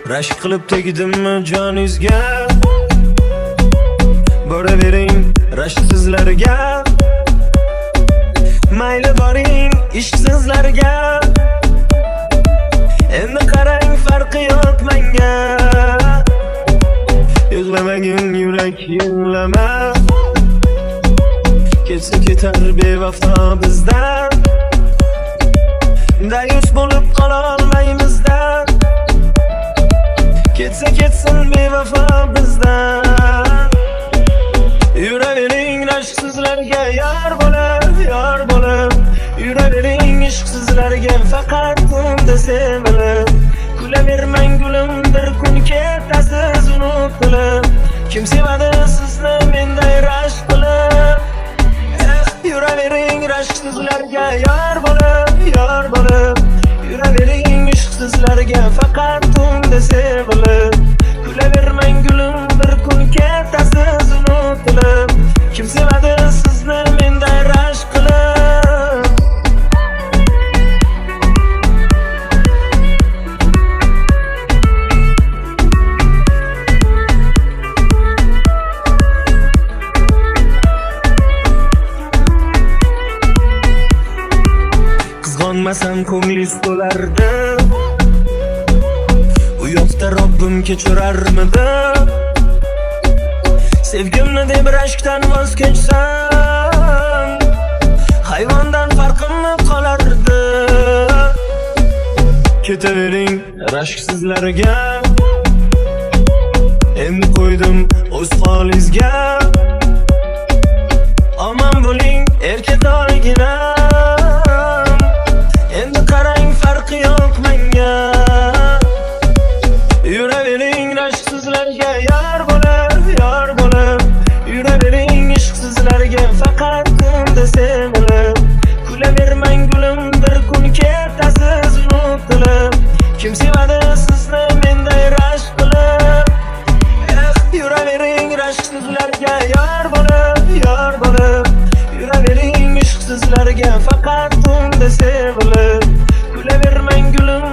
Rashk qilib tegdimmi joningizga? Boravering rashksizlarga, mayli boring ishsizlarga. Endi qarang farqi yo'q menga. Yig'lamagin yurak yig'lama, ketsa ketar bevafo bizdan. Dayus bo'lib qololmaymiz-da, ketsa ketsin bevafo bizdan. Yuravering rashksizlarga yor bo'lib, yuravering ishqsizlarga faqat unda sevilib. Kulavermang gulim, bir kun ketasiz unutilib. Kim sevadi sizni menday rashk qilib? Yuravering rashksizlarga yor bo'lib, yuravering ishqsizlarga faqat unda sevilib. Kulavermang gulim, bir kun ketasiz unutilib. Kim sevadi sizni menday rashk qilib? Qizg'onmasam ko'nglingiz to'lardi, u yoqda Robbim kechirarmidi? Sevgimni deb rashkdan voz kechsam, hayvondan farqim qolardi. Ketavering rashksizlarga, endi qo'ydim o'z holingizga. Omon bo'ling erkatoyginam, endi qarang farqi yo'q menga. Yuravering rashksizlarga yor bo'lib, yuravering ishqsizlarga faqat unda sevilib. Kulavermang gulim, bir kun ketasiz unutilib. Kim sevadi sizni menday rashk qilib? Yuravering rashksizlarga yor bo'lib, yuravering ishqsizlarga faqat unda sevilib. Kulavermang gulim,